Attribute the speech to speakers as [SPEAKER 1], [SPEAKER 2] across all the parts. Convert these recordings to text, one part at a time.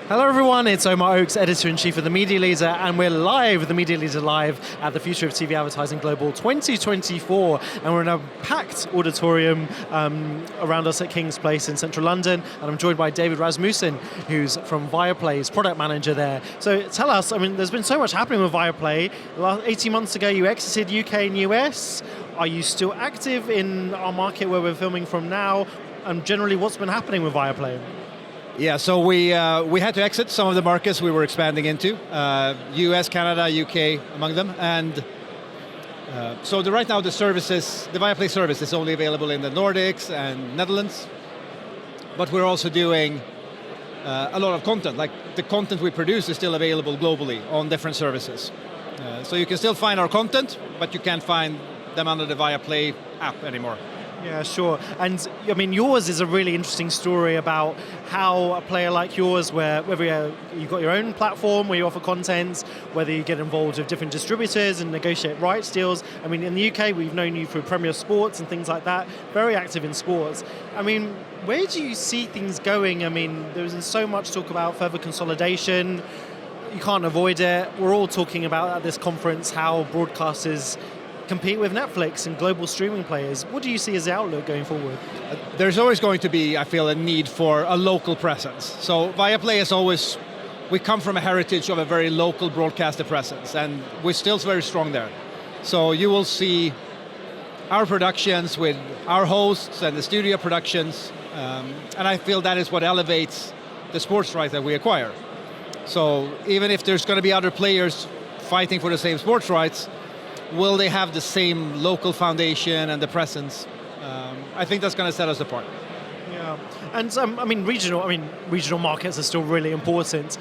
[SPEAKER 1] Hello everyone, it's Omar Oakes, Editor-in-Chief of The Media Leader, and we're live with The Media Leader Live at the Future of TV Advertising Global 2024, and we're in a packed auditorium around us at King's Place in central London, and I'm joined by David Rasmusson, who's from Viaplay's product manager there. So tell us, there's been so much happening with Viaplay. 18 months ago you exited UK and US. Are you still active in our market where we're filming from now? And generally, what's been happening with Viaplay?
[SPEAKER 2] Yeah, so we had to exit some of the markets we were expanding into, US, Canada, UK, among them, and so right now the Viaplay service is only available in the Nordics and Netherlands, but we're also doing a lot of content, like the content we produce is still available globally on different services. So you can still find our content, but you can't find them under the Viaplay app anymore.
[SPEAKER 1] Yeah, sure. And yours is a really interesting story about how a player like yours, whether you've got your own platform where you offer content, whether you get involved with different distributors and negotiate rights deals. In the UK, we've known you through Premier Sports and things like that, very active in sports. Where do you see things going? There's so much talk about further consolidation. You can't avoid it. We're all talking about at this conference how broadcasters compete with Netflix and global streaming players. What do you see as the outlook going forward?
[SPEAKER 2] There's always going to be, I feel, a need for a local presence. So Viaplay is always, we come from a heritage of a very local broadcaster presence, and we're still very strong there. So you will see our productions with our hosts and the studio productions, and I feel that is what elevates the sports rights that we acquire. So even if there's going to be other players fighting for the same sports rights, will they have the same local foundation and the presence? I think that's going to set us apart.
[SPEAKER 1] Yeah, and regional markets are still really important.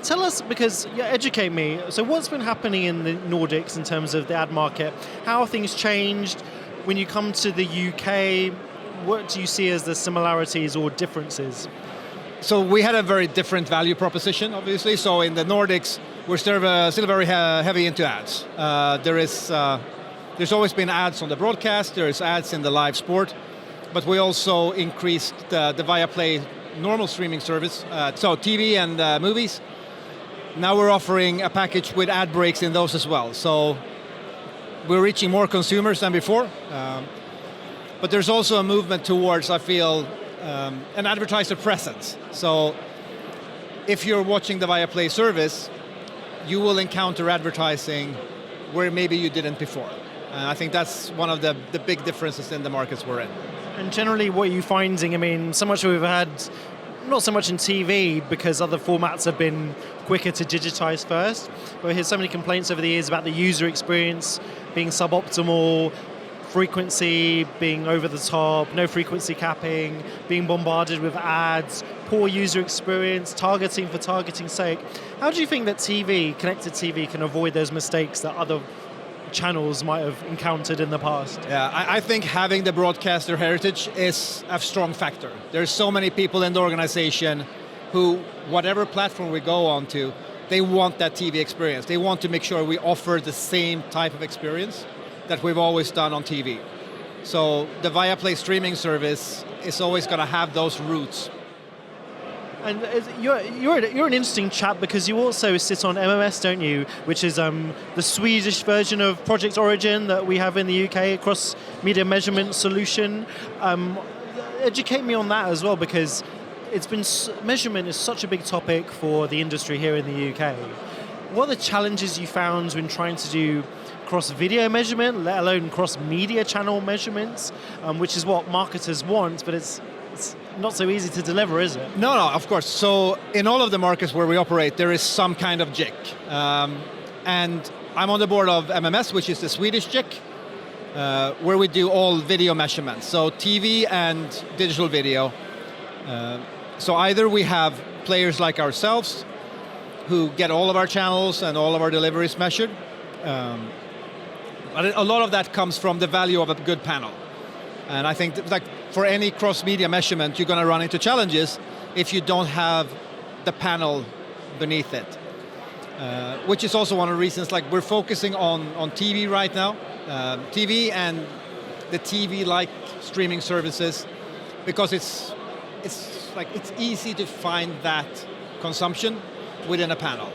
[SPEAKER 1] Tell us, educate me. So what's been happening in the Nordics in terms of the ad market? How have things changed? When you come to the UK, what do you see as the similarities or differences?
[SPEAKER 2] So we had a very different value proposition, obviously. So in the Nordics, we're still very heavy into ads. There's always been ads on the broadcast, there's ads in the live sport, but we also increased the Viaplay normal streaming service, so TV and movies. Now we're offering a package with ad breaks in those as well. So we're reaching more consumers than before, but there's also a movement towards, I feel, an advertiser presence. So if you're watching the Viaplay service, you will encounter advertising where maybe you didn't before. I think that's one of the big differences in the markets we're in.
[SPEAKER 1] And generally, what are you finding? So much we've had, not so much in TV because other formats have been quicker to digitize first, but we hear so many complaints over the years about the user experience being suboptimal, frequency being over the top, no frequency capping, being bombarded with ads, poor user experience, targeting for targeting's sake. How do you think that connected TV, can avoid those mistakes that other channels might have encountered in the past?
[SPEAKER 2] Yeah, I think having the broadcaster heritage is a strong factor. There's so many people in the organization who, whatever platform we go on to, they want that TV experience. They want to make sure we offer the same type of experience that we've always done on TV. So the Viaplay streaming service is always going to have those roots.
[SPEAKER 1] And you're an interesting chap because you also sit on MMS, don't you? Which is the Swedish version of Project Origin that we have in the UK, cross media measurement solution. Educate me on that as well, because measurement is such a big topic for the industry here in the UK. What are the challenges you found when trying to do cross-video measurement, let alone cross-media channel measurements, which is what marketers want, but it's not so easy to deliver, is it?
[SPEAKER 2] No, of course. So in all of the markets where we operate, there is some kind of JIC. And I'm on the board of MMS, which is the Swedish JIC, where we do all video measurements, so TV and digital video. So either we have players like ourselves who get all of our channels and all of our deliveries measured, but a lot of that comes from the value of a good panel. And I think that, for any cross-media measurement, you're going to run into challenges if you don't have the panel beneath it. Which is also one of the reasons, we're focusing on TV right now, TV and the TV-like streaming services, because it's easy to find that consumption within a panel.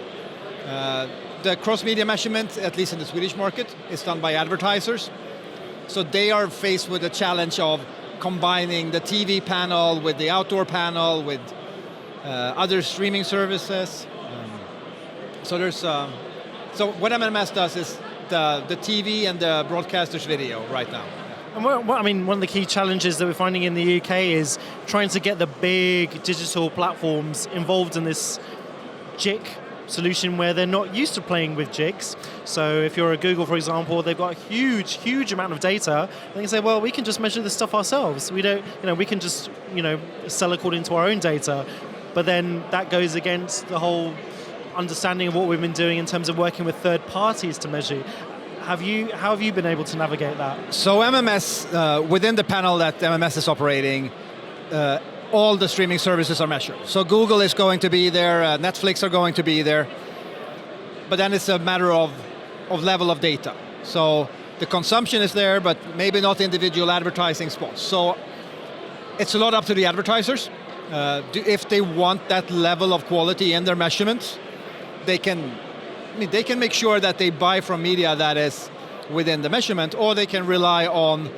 [SPEAKER 2] The cross-media measurement, at least in the Swedish market, is done by advertisers. So they are faced with the challenge of combining the TV panel with the outdoor panel with other streaming services. So what MMS does is the TV and the broadcaster's video right now.
[SPEAKER 1] And one of the key challenges that we're finding in the UK is trying to get the big digital platforms involved in this JIC solution where they're not used to playing with JICs. So if you're a Google, for example, they've got a huge amount of data. They can say, well, we can just measure this stuff ourselves. We don't, we can just, sell according to our own data. But then that goes against the whole understanding of what we've been doing in terms of working with third parties to measure. How have you been able to navigate that?
[SPEAKER 2] So MMS, within the panel that MMS is operating, all the streaming services are measured. So Google is going to be there, Netflix are going to be there, but then it's a matter of level of data. So the consumption is there, but maybe not individual advertising spots. So it's a lot up to the advertisers. If they want that level of quality in their measurements, they can make sure that they buy from media that is within the measurement, or they can rely on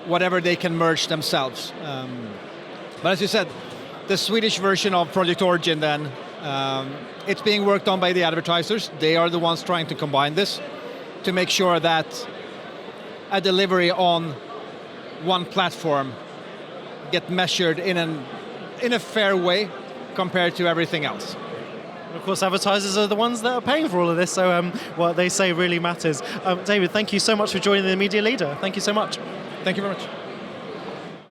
[SPEAKER 2] whatever they can merge themselves. But as you said, the Swedish version of Project Origin then, it's being worked on by the advertisers. They are the ones trying to combine this to make sure that a delivery on one platform get measured in a fair way compared to everything else.
[SPEAKER 1] Of course, advertisers are the ones that are paying for all of this, so what they say really matters. David, thank you so much for joining the Media Leader. Thank you so much.
[SPEAKER 2] Thank you very much.